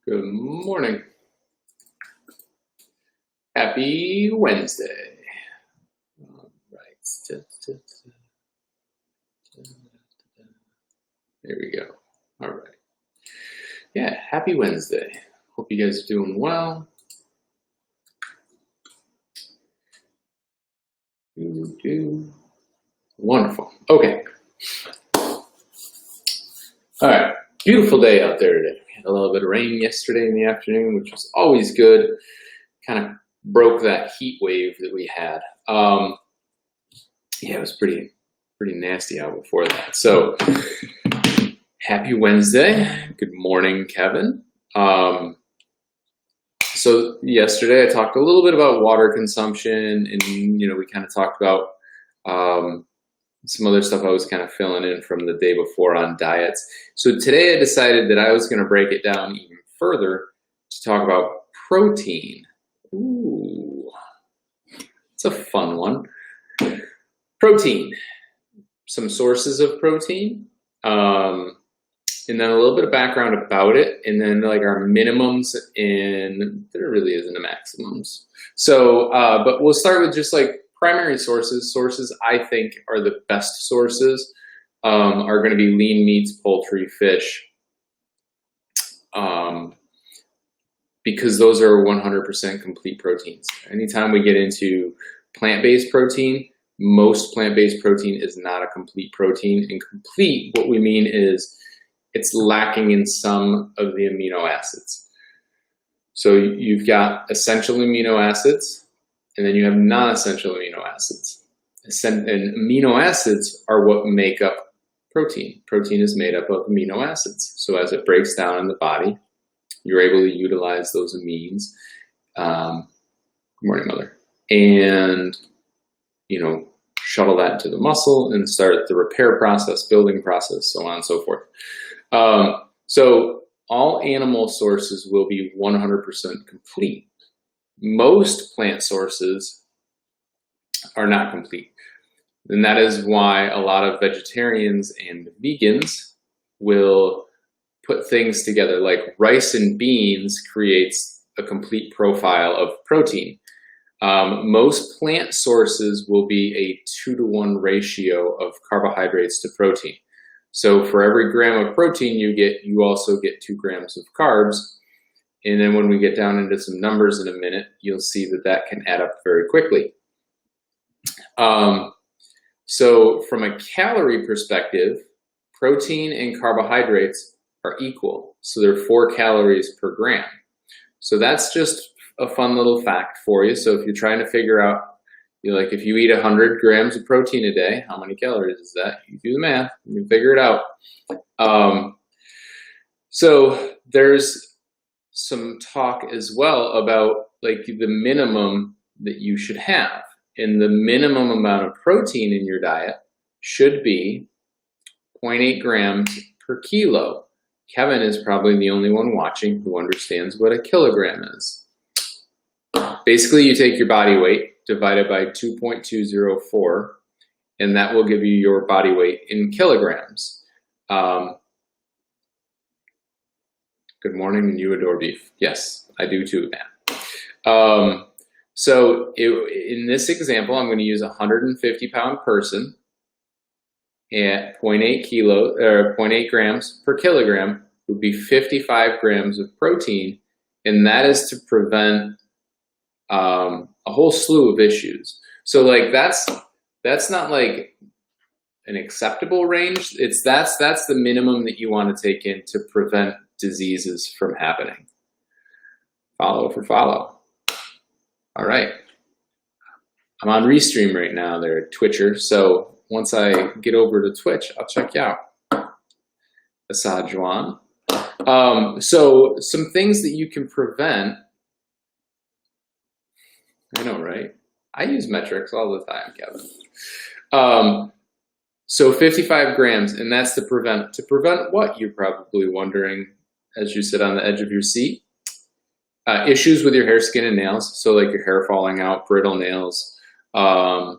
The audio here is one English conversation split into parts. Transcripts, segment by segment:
Good morning. Happy Wednesday. All right. There we go. All right. Yeah, happy Wednesday. Hope you guys are doing well. Wonderful. Okay. All right. Beautiful day out there today. We had a little bit of rain yesterday in the afternoon, which was always good. Kind of broke that heat wave that we had. Yeah, it was pretty nasty out before that. So happy Wednesday. Good morning, Kevin. So yesterday I talked a little bit about water consumption, and we kind of talked about some other stuff I was kind of filling in from the day before on diets. So today I decided that I was going to break it down even further to talk about protein. Ooh, it's a fun one. Protein, some sources of protein, and then a little bit of background about it, and then like our minimums, and there really isn't a maximums. So, but we'll start with just like primary sources. Sources I think are the best sources are going to be lean meats, poultry, fish, because those are 100% complete proteins. Anytime we get into plant-based protein, most plant-based protein is not a complete protein. And complete, what we mean is it's lacking in some of the amino acids. So you've got essential amino acids, and then you have non-essential amino acids. And amino acids are what make up protein. Protein is made up of amino acids. So as it breaks down in the body, you're able to utilize those amines. Good morning, Mother. And, shuttle that into the muscle and start the repair process, building process, so on and so forth. So all animal sources will be 100% complete. Most plant sources are not complete. And that is why a lot of vegetarians and vegans will put things together, like rice and beans creates a complete profile of protein. Most plant sources will be a 2-to-1 ratio of carbohydrates to protein. So for every gram of protein you also get 2 grams of carbs. And then when we get down into some numbers in a minute, you'll see that that can add up very quickly. So from a calorie perspective, protein and carbohydrates are equal. So they're 4 calories per gram. So that's just a fun little fact for you. So if you're trying to figure out, if you eat 100 grams of protein a day, how many calories is that? You do the math, you can figure it out. So there's some talk as well about like the minimum that you should have. And the minimum amount of protein in your diet should be 0.8 grams per kilo. Kevin is probably the only one watching who understands what a kilogram is. Basically, you take your body weight divided by 2.204, and that will give you your body weight in kilograms. Good morning, and you adore beef. Yes, I do too, man. So in this example, I'm going to use a 150-pound person at 0.8 grams per kilogram would be 55 grams of protein, and that is to prevent a whole slew of issues. So like that's not like an acceptable range. That's the minimum that you want to take in to prevent diseases from happening. Follow for follow. All right. I'm on Restream right now there, Twitcher. So once I get over to Twitch, I'll check you out. Assad Juan. So some things that you can prevent. I know, right? I use metrics all the time, Kevin. So 55 grams, and that's to prevent. To prevent what, you're probably wondering as you sit on the edge of your seat? Issues with your hair, skin, and nails. So like your hair falling out, brittle nails. A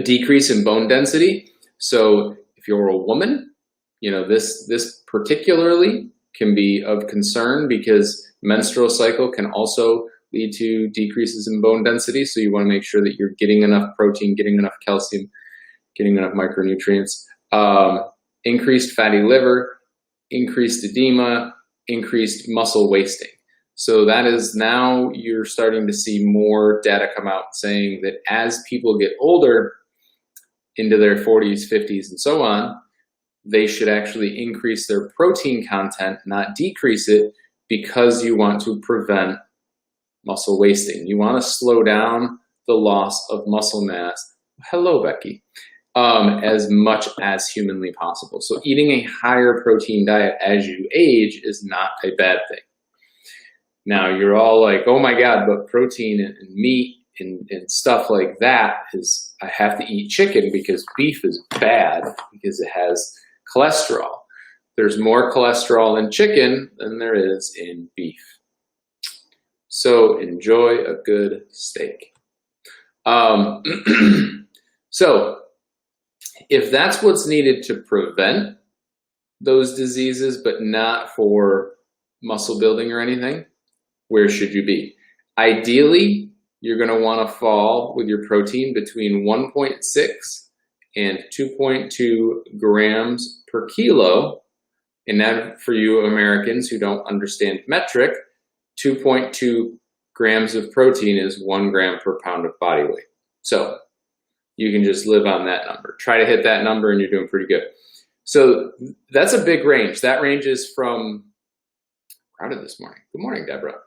decrease in bone density. So if you're a woman, this particularly can be of concern because menstrual cycle can also lead to decreases in bone density. So you want to make sure that you're getting enough protein, getting enough calcium, getting enough micronutrients. Increased fatty liver, increased edema, increased muscle wasting. So that is now you're starting to see more data come out saying that as people get older into their 40s, 50s, and so on, they should actually increase their protein content, not decrease it, because you want to prevent muscle wasting. You want to slow down the loss of muscle mass. Hello, Becky. As much as humanly possible. So eating a higher protein diet as you age is not a bad thing. Now you're all like, oh my God, but protein and meat and stuff like that is, I have to eat chicken because beef is bad because it has cholesterol. There's more cholesterol in chicken than there is in beef. So enjoy a good steak. So if that's what's needed to prevent those diseases, but not for muscle building or anything, where should you be? Ideally, you're going to want to fall with your protein between 1.6 and 2.2 grams per kilo. And that, for you Americans who don't understand metric, 2.2 grams of protein is 1 gram per pound of body weight. So you can just live on that number. Try to hit that number and you're doing pretty good. So that's a big range. That range is from, crowded this morning. Good morning, Deborah.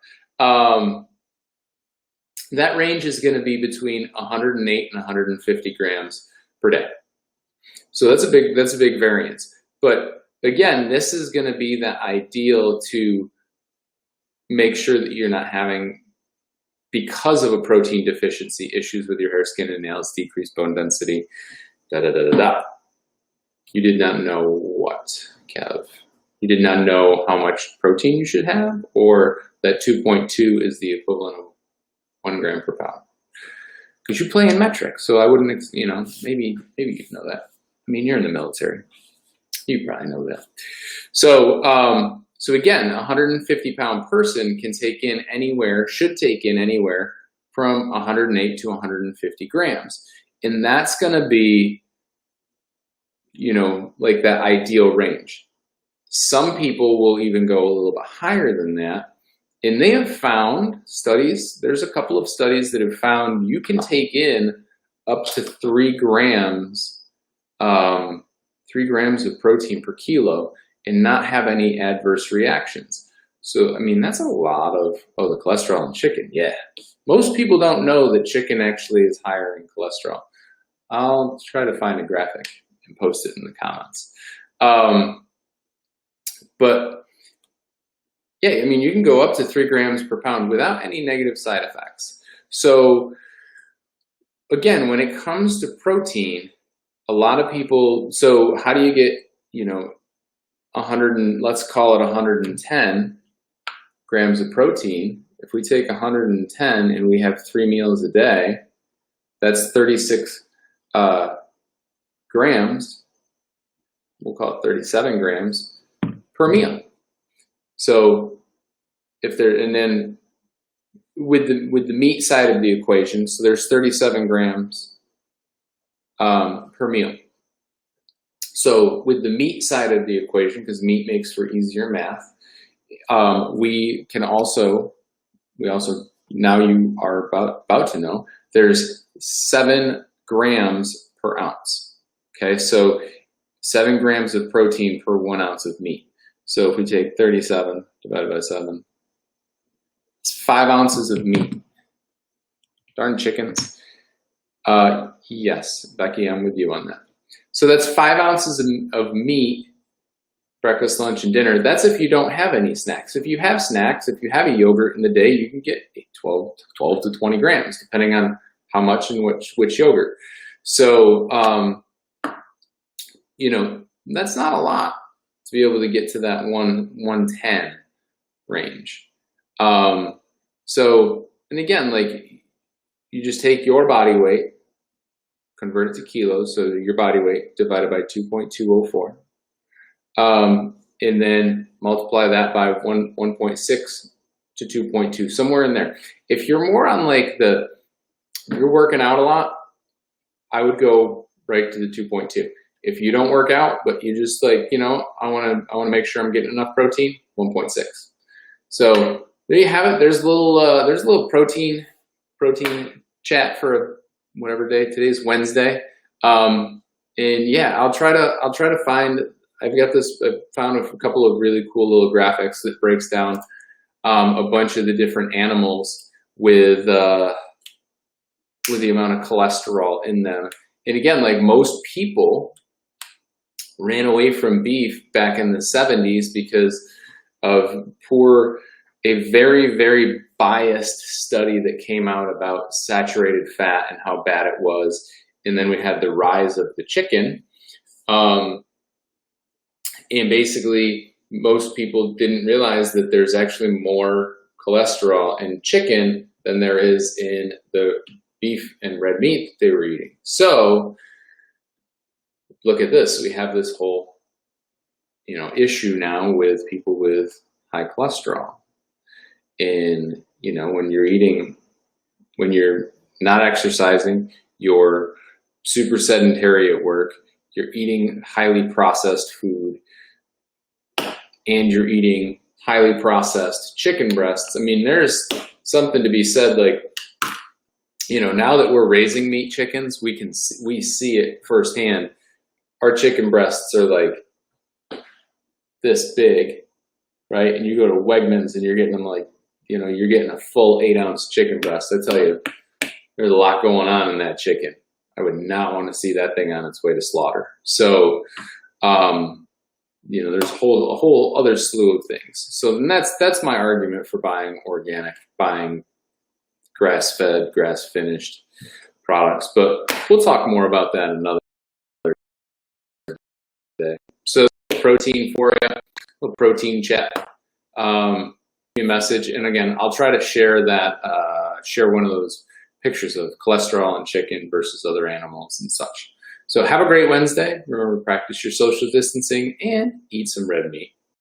That range is going to be between 108 and 150 grams per day. So that's a big variance. But again, this is going to be the ideal to make sure that you're not having, because of a protein deficiency, issues with your hair, skin, and nails, decreased bone density, You did not know what, Kev? You did not know how much protein you should have, or that 2.2 is the equivalent of 1 gram per pound? Because you play in metric, so I wouldn't, maybe you'd know that. I mean, you're in the military. You probably know that. So, so again, a 150-pound person can take in anywhere, should take in anywhere from 108 to 150 grams. And that's going to be, like that ideal range. Some people will even go a little bit higher than that. And they have found studies, there's a couple of studies that have found you can take in up to 3 grams, 3 grams of protein per kilo and not have any adverse reactions. So, I mean, that's a lot of, the cholesterol in chicken, yeah. Most people don't know that chicken actually is higher in cholesterol. I'll try to find a graphic and post it in the comments. But yeah, I mean, you can go up to 3 grams per pound without any negative side effects. So again, when it comes to protein, a lot of people, so how do you get, 100 and let's call it 110 grams of protein? If we take 110 and we have 3 meals a day, that's 36 grams. We'll call it 37 grams per meal. So if there, and then with the meat side of the equation, so there's 37 grams per meal. So with the meat side of the equation, because meat makes for easier math, we now you are about to know, there's 7 grams per ounce. Okay, so 7 grams of protein per 1 ounce of meat. So if we take 37 divided by 7, it's 5 ounces of meat. Darn chickens. Yes, Becky, I'm with you on that. So that's 5 ounces of meat, breakfast, lunch, and dinner. That's if you don't have any snacks. If you have snacks, if you have a yogurt in the day, you can get 12 to 20 grams, depending on how much and which yogurt. So, that's not a lot to be able to get to that 110 range. So, and again, like, you just take your body weight, convert it to kilos, so your body weight divided by 2.204. And then multiply that by 1.6 to 2.2, somewhere in there. If you're more on like you're working out a lot, I would go right to the 2.2. If you don't work out, but you just like, you know, I want to make sure I'm getting enough protein, 1.6. So there you have it. There's a little protein chat for whatever day. Today's Wednesday. And yeah, I'll try to find, I've found a couple of really cool little graphics that breaks down a bunch of the different animals with the amount of cholesterol in them. And again, like most people ran away from beef back in the 70s because of a very, very biased study that came out about saturated fat and how bad it was. And then we had the rise of the chicken. And basically, most people didn't realize that there's actually more cholesterol in chicken than there is in the beef and red meat they were eating. So look at this. We have this whole, you know, issue now with people with high cholesterol. And, you know, when you're not exercising, you're super sedentary at work, you're eating highly processed food, and you're eating highly processed chicken breasts. I mean, there's something to be said, like, you know, now that we're raising meat chickens, we see it firsthand. Our chicken breasts are like this big, right? And you go to Wegmans and you're getting them like, you know, you're getting a full 8-ounce chicken breast. I tell you, there's a lot going on in that chicken. I would not want to see that thing on its way to slaughter. So, you know, there's a whole other slew of things. So that's my argument for buying organic, buying grass-fed, grass-finished products. But we'll talk more about that another day. So protein for you, a little protein chat. A message, and again, I'll try to share one of those pictures of cholesterol and chicken versus other animals and such. So have a great Wednesday. Remember to practice your social distancing and eat some red meat.